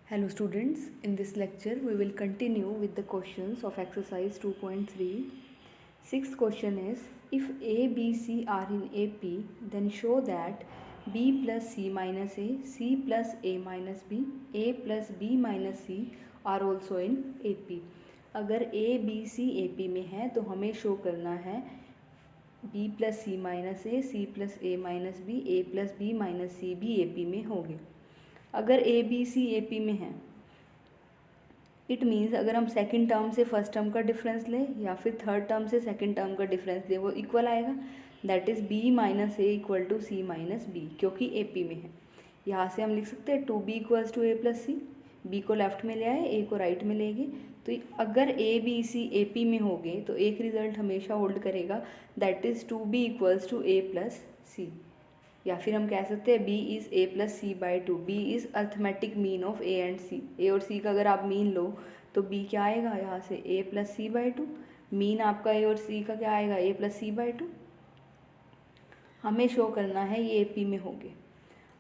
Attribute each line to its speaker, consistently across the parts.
Speaker 1: Hello students, in this lecture we will continue with the questions of exercise 2.3. Sixth question is, if A, B, C are in AP, then show that B plus C minus A, C plus A minus B, A plus B minus C are also in AP. अगर A, B, C AP में है तो हमें show करना है B plus C minus A, C plus A minus B, A plus B minus C भी AP में होंगे. अगर ए बी सी ए पी में है इट मीन्स अगर हम सेकंड टर्म से फर्स्ट टर्म का डिफरेंस लें या फिर थर्ड टर्म से सेकंड टर्म का डिफरेंस लें वो इक्वल आएगा. That is B minus A equal to C minus B, क्योंकि ए पी में है. यहाँ से हम लिख सकते हैं two B equals to A plus C. B को लेफ्ट में ले आए, ए को राइट में लेंगे. तो अगर ए बी सी ए पी में होंगे तो एक रिजल्ट हमेशा होल्ड करेगा, that is two B equals to A plus C. या फिर हम कह सकते हैं B is A plus C by two. B is arithmetic mean of A and C. A और सी का अगर आप मीन लो तो बी क्या आएगा यहाँ से A plus C by two. Mean आपका ए और सी का क्या आएगा A plus C by two. हमें शो करना है ये ए पी में होंगे.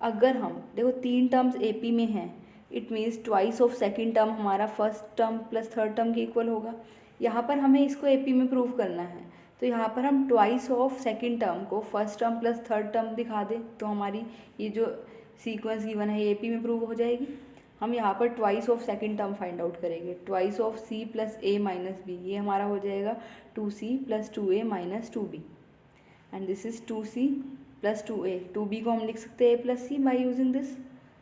Speaker 1: अगर हम देखो तीन टर्म्स ए पी में हैं it means twice of second term हमारा first term plus third term के इक्वल होगा. यहाँ पर हमें इसको ए पी में प्रूव करना है तो यहाँ पर हम ट्वाइस ऑफ सेकेंड टर्म को first term plus third term दिखा दें तो हमारी ये जो सीक्वेंस गिवन है ए पी में प्रूव हो जाएगी. हम यहाँ पर twice of second term find out करेंगे. Twice of C plus A minus B, ये हमारा हो जाएगा two C plus two A minus two B. And this is two C plus two A. Two B को हम लिख सकते हैं A plus C by using this.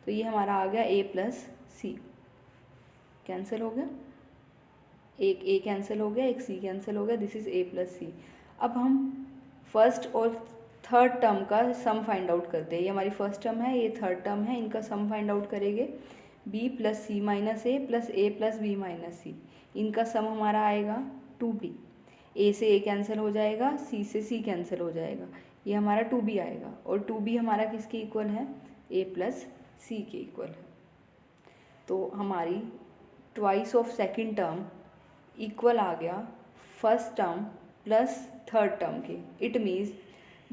Speaker 1: तो ये हमारा आ गया ए प्लस सी. कैंसिल हो गया, एक ए कैंसिल हो गया, एक सी कैंसिल हो गया. दिस इज़ ए प्लस सी. अब हम फर्स्ट और थर्ड टर्म का सम फाइंड आउट करते हैं. ये हमारी फर्स्ट टर्म है, ये थर्ड टर्म है, इनका सम फाइंड आउट करेंगे. बी प्लस सी माइनस ए प्लस ए प्लस बी माइनस सी, इनका सम हमारा आएगा टू बी. ए से ए कैंसिल हो जाएगा, सी से सी कैंसिल हो जाएगा, ये हमारा टू बी आएगा. और टू बी हमारा किसके इक्वल है ए प्लस सी के इक्वल है. तो हमारी twice of second term equal आ गया first term plus third term के. इट मीन्स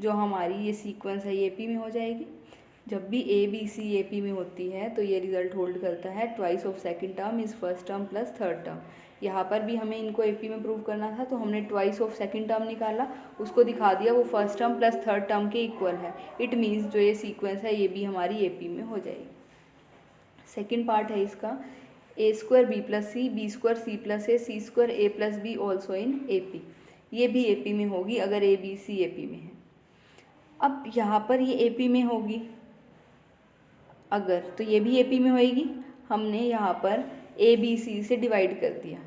Speaker 1: जो हमारी ये सीक्वेंस है ये ए पी में हो जाएगी. जब भी ए बी सी ए पी में होती है तो ये रिजल्ट होल्ड करता है twice of second term is first term plus third term. यहाँ पर भी हमें इनको ए पी में प्रूव करना था तो हमने ट्वाइस ऑफ सेकेंड टर्म निकाला, उसको दिखा दिया वो first term plus third term के इक्वल है. इट मीन्स जो ये सीक्वेंस है ये भी हमारी ए पी में हो जाएगी. सेकेंड पार्ट है इसका, A square B plus C, B square C plus A, C square A plus B also in A P. ये भी ए पी में होगी अगर ए बी सी ए पी में है. अब यहाँ पर ये ए पी में होगी अगर, तो ये भी ए पी में होएगी. हमने यहाँ पर ए बी सी से डिवाइड कर दिया.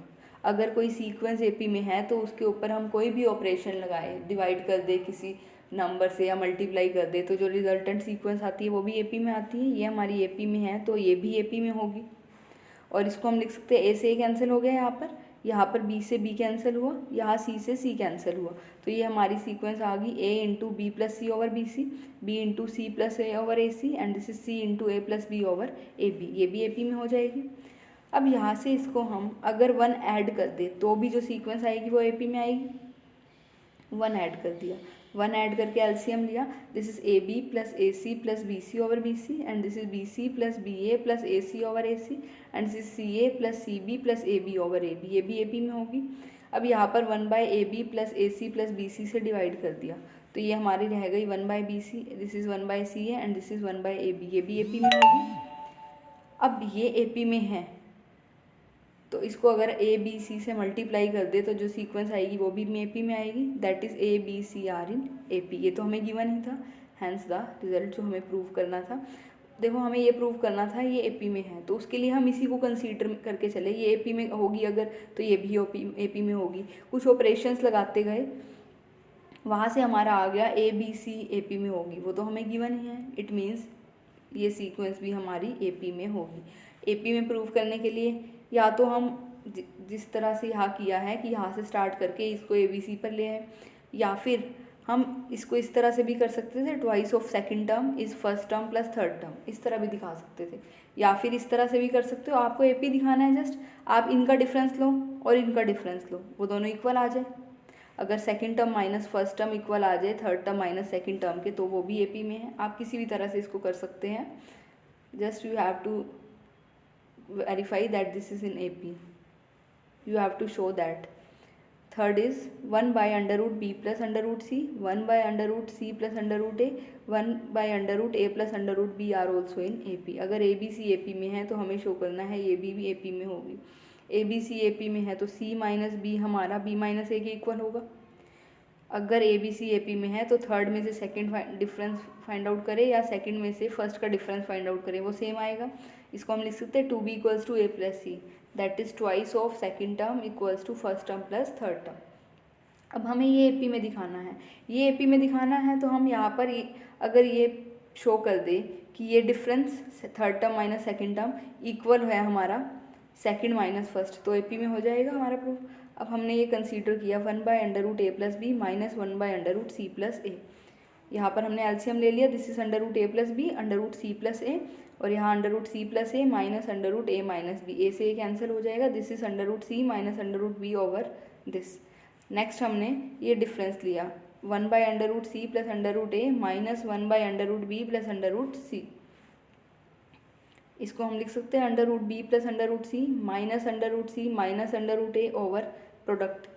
Speaker 1: अगर कोई सीक्वेंस ए पी में है तो उसके ऊपर हम कोई भी ऑपरेशन लगाए, डिवाइड कर दे किसी नंबर से या मल्टीप्लाई कर दे, तो जो रिजल्टेंट सीक्वेंस आती है वो भी ए पी में आती है. ये हमारी ए पी में है तो ये भी ए पी में होगी. और इसको हम लिख सकते हैं ए से ए कैंसिल हो गया, यहाँ पर बी से बी कैंसिल हुआ, यहाँ सी से सी कैंसिल हुआ. तो ये हमारी सीक्वेंस आ गई A into B plus C over B C, B into C plus A over A C, and this is C into A plus B over A B. ये भी ए पी में हो जाएगी. अब यहाँ से इसको हम अगर वन ऐड कर दे तो भी जो सीक्वेंस आएगी वो ए पी में आएगी. वन ऐड कर दिया, वन ऐड करके एलसीएम लिया. This is A B plus A C plus B C over B C, and this is B C plus B A plus A C over A C, and this is C A plus C B plus A B over A B. ये भी A P में होगी. अब यहाँ पर one by A B plus A C plus B C से divide कर दिया तो ये हमारी रह गई one by B C. This is one by C A and this is one by A B. ये भी ए पी में होगी. अब ये ए पी में है तो इसको अगर ए बी सी से मल्टीप्लाई कर दे तो जो सीक्वेंस आएगी वो भी ए पी में आएगी. That is A B C are in A P. ये तो हमें गिवन ही था, हैंस द रिजल्ट जो हमें प्रूव करना था. देखो हमें ये प्रूव करना था ये ए पी में है तो उसके लिए हम इसी को कंसीडर करके चले. ये ए पी में होगी अगर तो ये भी ए पी में होगी. कुछ ऑपरेशंस लगाते गए, वहाँ से हमारा आ गया ए बी सी ए पी में होगी, वो तो हमें गिवन ही है. इट मीन्स ये सीक्वेंस भी हमारी ए पी में होगी. ए पी में प्रूव करने के लिए या तो हम जिस तरह से यहाँ किया है कि यहाँ से स्टार्ट करके इसको ए बी सी पर ले आए, या फिर हम इसको इस तरह से भी कर सकते थे twice of second term is first term plus third term, इस तरह भी दिखा सकते थे. या फिर इस तरह से भी कर सकते हो. आपको ए पी दिखाना है, जस्ट आप इनका डिफरेंस लो और इनका डिफरेंस लो, वो दोनों इक्वल आ जाए. अगर second term minus first term equal आ जाए third term minus second term के तो वो भी ए पी में है. आप किसी भी तरह से इसको कर सकते हैं. Just you have to verify that this is in AP. You have to show that. Third is 1 by under root b plus under root c, 1 by under root c plus under root a, 1 by under root a plus under root b are also in AP. अगर ए B C A P में है तो हमें show करना है ये B भी A P में होगी. ए बी सी ए पी में है तो c माइनस बी हमारा b माइनस ए के इक्वल होगा. अगर ए बी सी ए पी में है तो थर्ड में से सेकंड डिफरेंस फाइंड आउट करें या सेकंड में से फर्स्ट का डिफरेंस फाइंड आउट करें, वो सेम आएगा. इसको हम लिख सकते हैं 2b equals to A plus C, that is twice of second term equals to first term plus third term. अब हमें ये एपी में दिखाना है. ये एपी में दिखाना है तो हम यहाँ पर अगर ये शो कर दे कि ये difference third term minus second term equal है हमारा सेकेंड माइनस फर्स्ट, तो एपी में हो जाएगा हमारा प्रूफ. अब हमने ये कंसीडर किया 1 by under root A plus B minus 1 by under root C plus A. यहाँ पर हमने एलसीएम ले लिया. This is under root A plus B under root C plus A, और यहाँ under root C plus A minus under root A minus B. A से A cancel हो जाएगा. This is under root C minus under root B over this. Next हमने ये difference लिया 1 by under root C plus under root A minus 1 by under root B plus under root C. इसको हम लिख सकते हैं under root B plus under root C minus under root C minus under root A over product.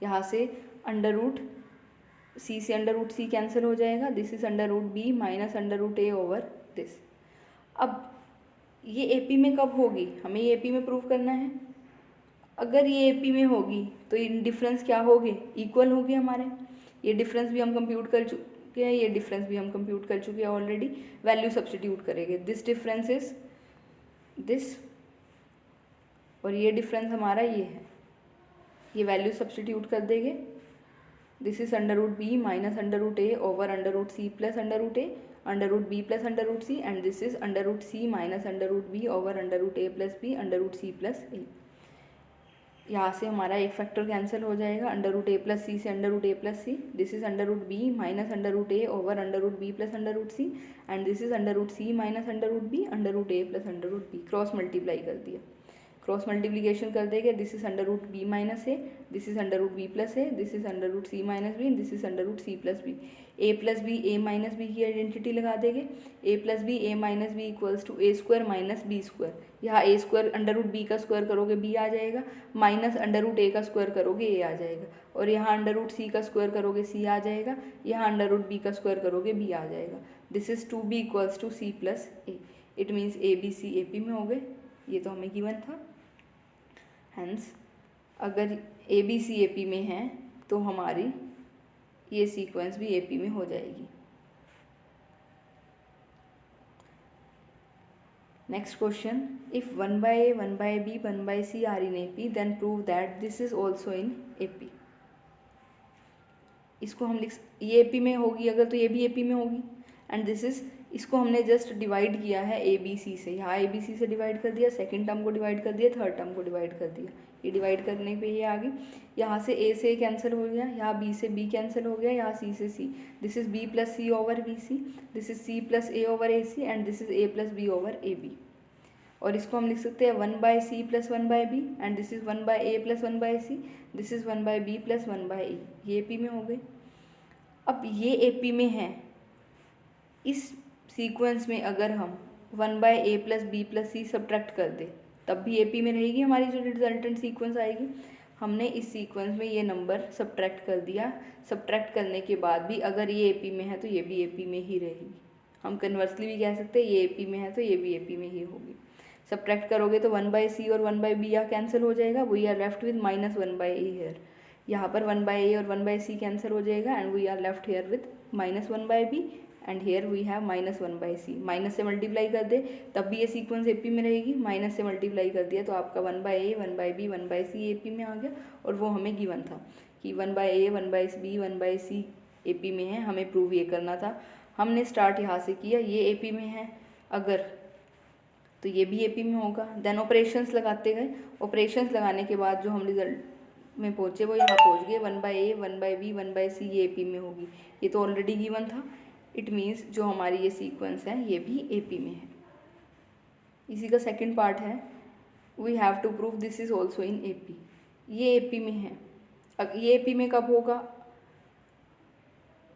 Speaker 1: यहाँ से under root सी से under root सी cancel हो जाएगा. This is under root B minus under root A over this. अब ये AP में कब होगी, हमें ये एपी में प्रूव करना है. अगर ये एपी में होगी तो इन डिफरेंस क्या होंगे, इक्वल होंगे हमारे. ये डिफरेंस भी हम कंप्यूट कर चुके हैं, ये डिफरेंस भी हम कंप्यूट कर चुके हैं ऑलरेडी. वैल्यू सब्स्टिट्यूट करेंगे. दिस डिफरेंस इज दिस और ये डिफरेंस हमारा ये है. ये वैल्यू सब्स्टिट्यूट कर देंगे. This is under root B minus under root A over under root C plus under root A under root B plus under root C, and this is under root C minus under root B over under root A plus B under root C plus A. यहाँ से हमारा एक factor cancel हो जाएगा. Under root A plus C से under root A plus C. This is under root B minus under root A over under root B plus under root C, and this is under root C minus under root B under root A plus under root B. Cross multiply कर दिया. Cross multiplication कर देंगे. This is under root B minus A, this is under root B plus A, this is under root C minus B, this is under root C plus B. A plus B A minus B की identity लगा देंगे. A plus B A minus B equals to A square minus B square. यहाँ A square under root B का square करोगे B आ जाएगा, minus under root ए का square करोगे ए आ जाएगा, और यहाँ अंडर रूट सी का स्क्वायर करोगे सी आ जाएगा, यहाँ अंडर रूट बी का स्क्वायर करोगे बी आ जाएगा. This is 2b equals to C plus A. It means A B C A P में हो गए. ये तो हमें गिवन था. हेंस अगर ए बी सी ए पी में है तो हमारी ये सीक्वेंस भी ए पी में हो जाएगी. Next question, if 1 by a 1 by b 1 by c are in AP, then prove that this is also in AP. इसको हम लिख, ये AP में होगी अगर तो ये भी AP में होगी. एंड दिस इज, इसको हमने जस्ट डिवाइड किया है ए बी सी से. यहाँ ए बी सी से डिवाइड कर दिया, सेकंड टर्म को डिवाइड कर दिया, थर्ड टर्म को डिवाइड कर दिया. ये डिवाइड करने पे ये आ गई. यहाँ से ए से कैंसिल हो गया, यहाँ बी से बी कैंसिल हो गया, यहाँ सी से C. This is B plus C over B C, this is C plus A over A C, and this is A plus B over A B. और इसको हम लिख सकते हैं 1 by c plus 1 by b, and this is 1 by a plus 1 by c, this is 1 by b plus 1 by a. ये A P में हो गए. अब ये ए पी में है. इस सीक्वेंस में अगर हम 1 by a plus B plus C subtract कर दें तब भी ए पी में रहेगी हमारी जो रिजल्टेंट सीक्वेंस आएगी. हमने इस सीक्वेंस में ये नंबर सब्ट्रैक्ट कर दिया. सब्ट्रैक्ट करने के बाद भी अगर ये ए पी में है तो ये भी ए पी में ही रहेगी. हम कन्वर्सली भी कह सकते हैं ये ए पी में है तो ये भी ए पी में ही होगी. सब्ट्रैक्ट करोगे तो 1 by c और 1 by b यहाँ कैंसिल हो जाएगा. We are left with minus 1 by a here. यहाँ पर 1 by a और 1 by c कैंसिल हो जाएगा, and we are left here with minus 1 by b, and here we have minus 1 by c. Minus से multiply कर दे तब भी ये सीक्वेंस ए पी में रहेगी. माइनस से मल्टीप्लाई कर दिया तो आपका 1 by a 1 by b 1 by c A P में आ गया. और वो हमें गिवन था कि 1 by a 1 by b 1 by c A P में है. हमें प्रूव ये करना था. हमने स्टार्ट यहाँ से किया. ये ए पी में है अगर तो ये भी ए पी में होगा. देन ऑपरेशंस लगाते गए. ऑपरेशंस लगाने के बाद जो हम रिजल्ट में पहुँचे वो यहाँ पहुँच गए. 1 by a 1 by b 1 by c ये ए पी में होगी. ये तो ऑलरेडी गिवन था. इट मीन्स जो हमारी ये सीक्वेंस है ये भी ए पी में है. इसी का सेकंड पार्ट है, we have to prove this is also in A P. ये ए पी में है. ये ए पी में कब होगा,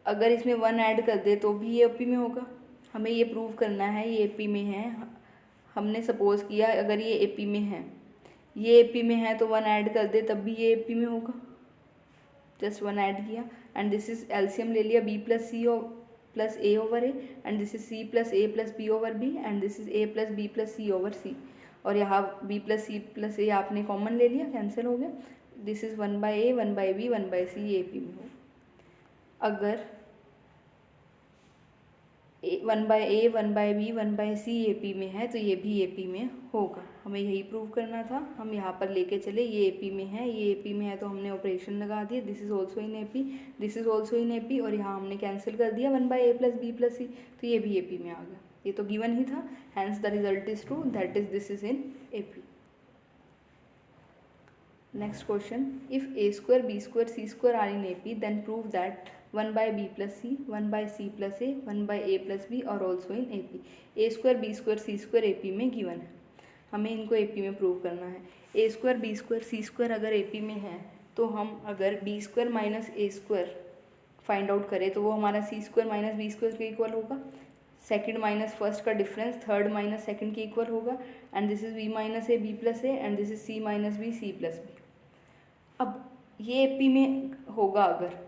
Speaker 1: अगर इसमें 1 ऐड कर दे तो भी ये ए पी में होगा. हमें ये प्रूव करना है ये ए पी में है. हमने सपोज किया अगर ये AP में है, ये AP में है तो 1 ऐड कर दे तब भी ये AP में होगा, जस्ट 1 ऐड किया। एंड दिस इज एलसीएम ले लिया B plus C plus A over A, and this is C plus A plus B over B, and this is A plus B plus C over C। और यहाँ B plus C plus A आपने common ले लिया, cancel हो गया। This is 1 by A 1 by B 1 by C AP में हो। अगर 1 by A 1 by B 1 by C AP में है तो ये भी AP में होगा। हमें यही प्रूव करना था। हम यहाँ पर लेके चले, ये AP में है, ये AP में है तो हमने ऑपरेशन लगा दिया, this is also in AP, this is also in AP, और यहाँ हमने कैंसिल कर दिया 1 by A plus B plus C, तो ये भी AP में आ गया। ये तो गिवन ही था, hence the result is true, that is this is in AP। Next question, if A square B square C square are in AP then prove that 1 by B plus C, 1 by C plus A, 1 by A plus B और also in AP। A square B square C square AP में given है, हमें इनको AP में prove करना है। A square B square C square अगर AP में है तो हम अगर B square minus A square find out करें तो वो हमारा C square minus B square के इक्वल होगा, सेकंड माइनस फर्स्ट का डिफरेंस थर्ड माइनस सेकंड के इक्वल होगा, and this is B minus A B plus A, and this is C minus B C plus B। अब ये AP में होगा, अगर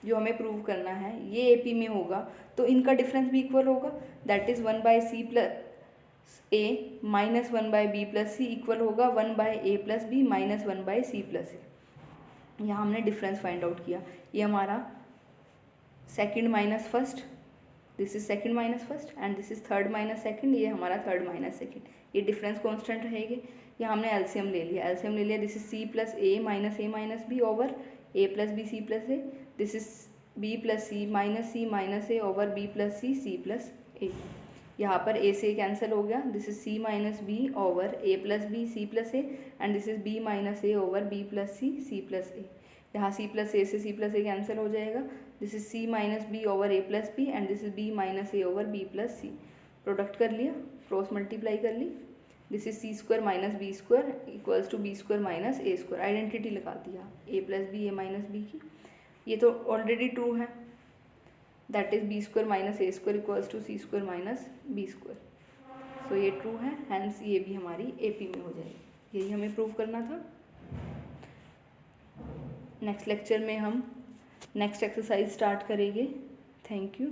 Speaker 1: जो हमें प्रूव करना है ये AP में होगा तो इनका डिफरेंस भी इक्वल होगा, that is 1 by C plus A minus 1 by B plus C equal होगा 1 by A plus B minus 1 by C plus A। यहाँ हमने डिफरेंस फाइंड आउट किया, ये हमारा second minus first, this is second minus first, and this is third minus second, ये हमारा third minus second, ये difference constant रहेंगे। यहाँ हमने एलसीएम ले लिया, this is C plus A minus B over A plus B C plus A, this is B plus C minus A over B plus C plus A। यहाँ पर A से cancel हो गया, this is C minus B over A plus B C plus A, and this is B minus A over B plus C plus A। यहाँ C plus A से C plus A cancel हो जाएगा, this is C minus B over A plus B, and this is B minus A over B plus C। Product कर लिया, cross multiply कर ली, this is C square minus B square equals to B square minus A square. Identity लगा दिया A plus B A minus B की, ये तो already true है, that is B square minus A square equals to C square minus B square. So ये true है, hence ये भी हमारी AP में हो जाएगी। यही हमें प्रूव करना था। नेक्स्ट लेक्चर में हम नेक्स्ट एक्सरसाइज स्टार्ट करेंगे। Thank you.